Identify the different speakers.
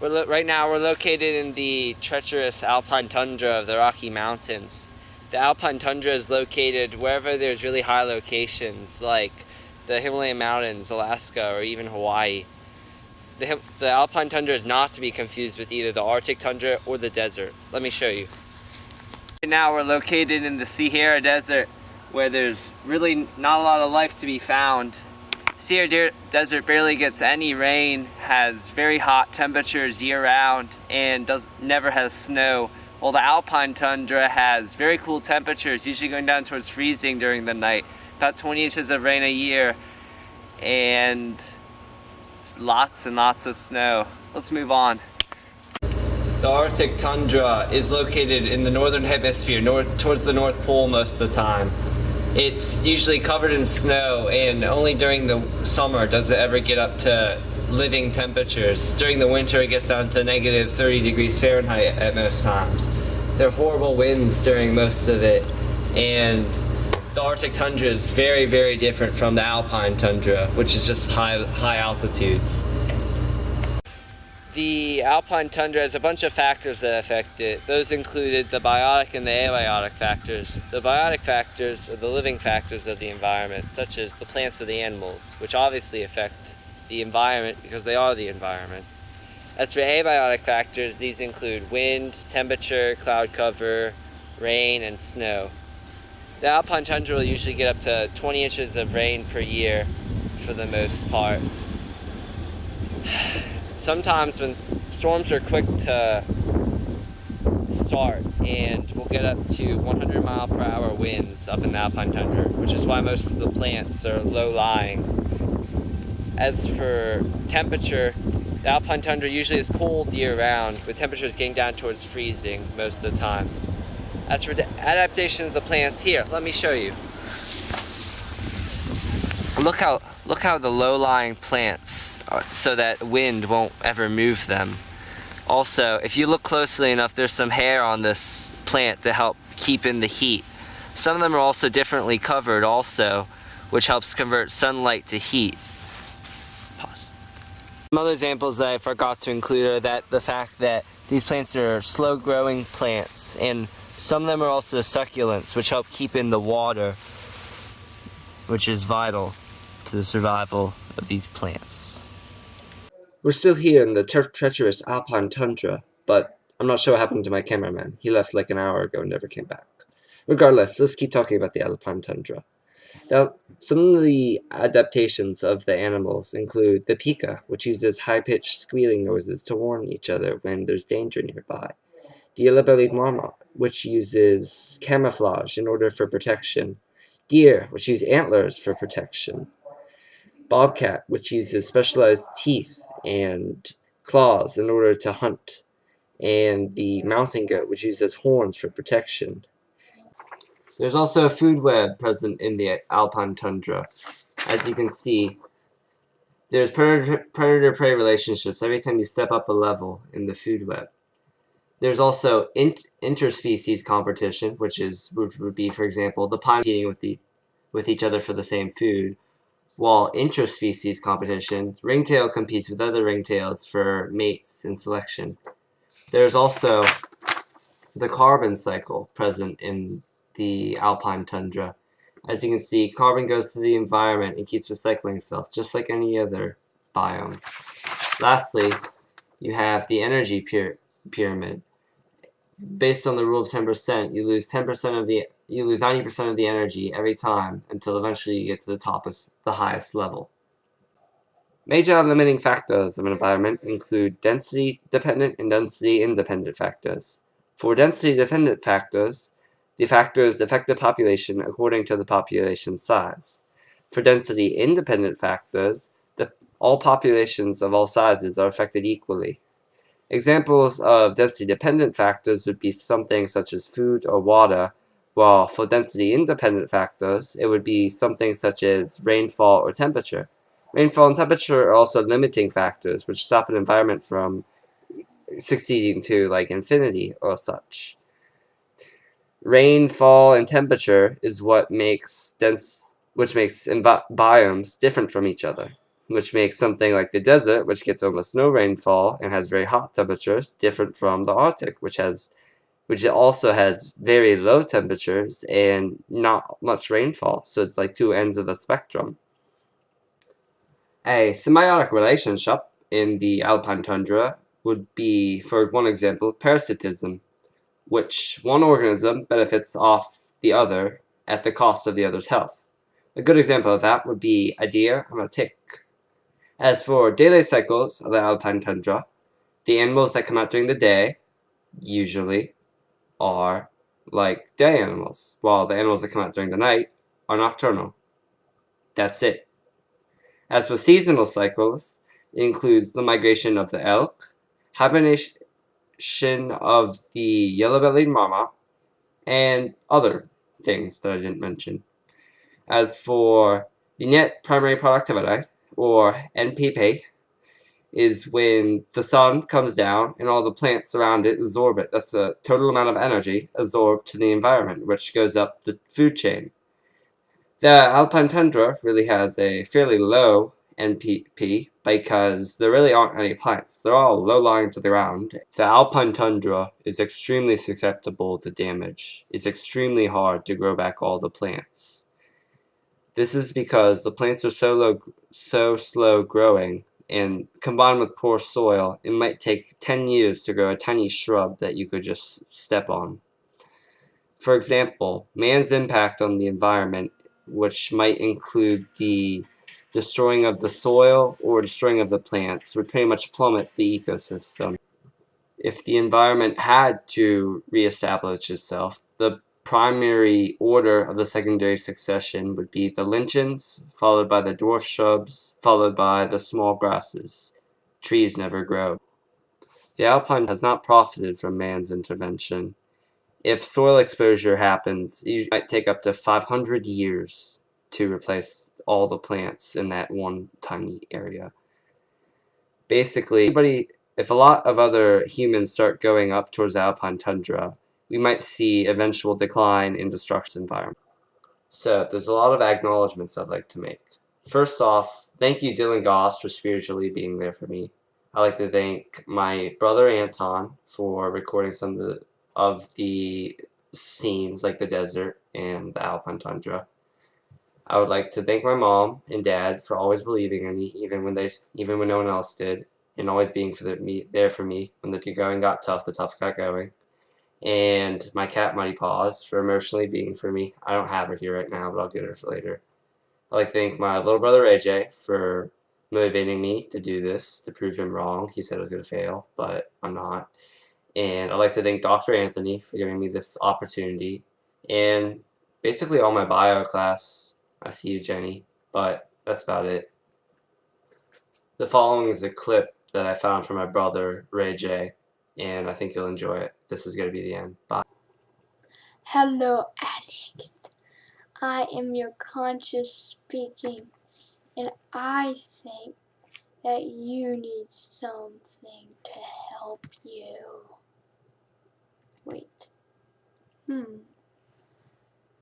Speaker 1: Right now we're located in the treacherous Alpine Tundra of the Rocky Mountains. The Alpine Tundra is located wherever there's really high locations, like the Himalayan mountains, Alaska, or even Hawaii. The Alpine Tundra is not to be confused with either the Arctic Tundra or the desert. Let me show you. Right now we're located in the Sahara Desert, where there's really not a lot of life to be found. Sahara Desert barely gets any rain, has very hot temperatures year-round, and never has snow. While the Alpine Tundra has very cool temperatures, usually going down towards freezing during the night. About 20 inches of rain a year, and lots and lots of snow. Let's move on. The Arctic Tundra is located in the northern hemisphere, towards the North Pole most of the time. It's usually covered in snow, and only during the summer does it ever get up to living temperatures. During the winter it gets down to negative 30 degrees Fahrenheit at most times. There are horrible winds during most of it, and the Arctic Tundra is very, very different from the Alpine Tundra, which is just high altitudes. The Alpine Tundra has a bunch of factors that affect it. Those included the biotic and the abiotic factors. The biotic factors are the living factors of the environment, such as the plants or the animals, which obviously affect the environment because they are the environment. As for abiotic factors, these include wind, temperature, cloud cover, rain, and snow. The Alpine Tundra will usually get up to 20 inches of rain per year for the most part. Sometimes when storms are quick to start, and we'll get up to 100 mile per hour winds up in the Alpine Tundra, which is why most of the plants are low-lying. As for temperature, the Alpine Tundra usually is cold year-round, with temperatures getting down towards freezing most of the time. As for the adaptations of the plants, here, let me show you. Look how the low-lying plants are, so that wind won't ever move them. Also, if you look closely enough, there's some hair on this plant to help keep in the heat. Some of them are also differently covered also, which helps convert sunlight to heat. Pause. Some other examples that I forgot to include are the fact that these plants are slow-growing plants, and some of them are also succulents, which help keep in the water, which is vital to the survival of these plants. We're still here in the treacherous Alpine Tundra, but I'm not sure what happened to my cameraman. He left like an hour ago and never came back. Regardless, let's keep talking about the Alpine Tundra. Now, some of the adaptations of the animals include the pika, which uses high-pitched squealing noises to warn each other when there's danger nearby. The yellow-bellied marmot, which uses camouflage in order for protection. Deer, which use antlers for protection. Bobcat, which uses specialized teeth and claws in order to hunt. And the mountain goat, which uses horns for protection. There's also a food web present in the Alpine Tundra. As you can see, there's predator-prey relationships every time you step up a level in the food web. There's also interspecies competition, which would be, for example, the pine competing with each other for the same food, while intraspecies competition, ringtail competes with other ringtails for mates and selection. There's also the carbon cycle present in the Alpine Tundra. As you can see, carbon goes to the environment and keeps recycling itself, just like any other biome. Lastly, you have the energy pyramid. Based on the rule of 10%, you lose 90% of the energy every time until eventually you get to the highest level. Major limiting factors of an environment include density-dependent and density-independent factors. For density-dependent factors, the factors affect the population according to the population size. For density-independent factors, all populations of all sizes are affected equally. Examples of density-dependent factors would be something such as food or water, while for density-independent factors, it would be something such as rainfall or temperature. Rainfall and temperature are also limiting factors, which stop an environment from succeeding to like infinity or such. Rainfall and temperature is what makes biomes different from each other. which makes something like the desert, which gets almost no rainfall and has very hot temperatures, different from the Arctic, which also has very low temperatures and not much rainfall. So it's like two ends of the spectrum. A symbiotic relationship in the Alpine tundra would be, for one example, parasitism, which one organism benefits off the other at the cost of the other's health. A good example of that would be a deer and a tick. As for daily cycles of the Alpine tundra, the animals that come out during the day, usually, are like day animals, while the animals that come out during the night are nocturnal. That's it. As for seasonal cycles, it includes the migration of the elk, hibernation of the yellow-bellied marmot, and other things that I didn't mention. As for the net primary productivity, or NPP, is when the sun comes down and all the plants around it absorb it. That's the total amount of energy absorbed to the environment, which goes up the food chain. The Alpine tundra really has a fairly low NPP because there really aren't any plants. They're all low-lying to the ground. The Alpine tundra is extremely susceptible to damage. It's extremely hard to grow back all the plants. This is because the plants are so slow growing, and combined with poor soil, it might take 10 years to grow a tiny shrub that you could just step on. For example, man's impact on the environment, which might include the destroying of the soil or destroying of the plants, would pretty much plummet the ecosystem. If the environment had to reestablish itself, the primary order of the secondary succession would be the lichens, followed by the dwarf shrubs, followed by the small grasses. Trees never grow. The alpine has not profited from man's intervention. If soil exposure happens, it might take up to 500 years to replace all the plants in that one tiny area. Basically, if a lot of other humans start going up towards the alpine tundra, we might see eventual decline in destruction environment. So there's a lot of acknowledgments I'd like to make. First off, thank you Dylan Goss for spiritually being there for me. I'd like to thank my brother Anton for recording some of the scenes like the desert and the alpine tundra. I would like to thank my mom and dad for always believing in me, even when no one else did, and always being there for me when the going got tough, the tough got going. And my cat Mighty Paws for emotionally being for me. I don't have her here right now, but I'll get her for later. I'd like to thank my little brother AJ for motivating me to do this, to prove him wrong. He said I was going to fail, but I'm not. And I'd like to thank Dr. Anthony for giving me this opportunity. And basically all my bio class. I see you, Jenny. But that's about it. The following is a clip that I found from my brother, Ray J. And I think you'll enjoy it. This is going to be the end. Bye.
Speaker 2: Hello, Alex. I am your conscious speaking, and I think that you need something to help you. Wait.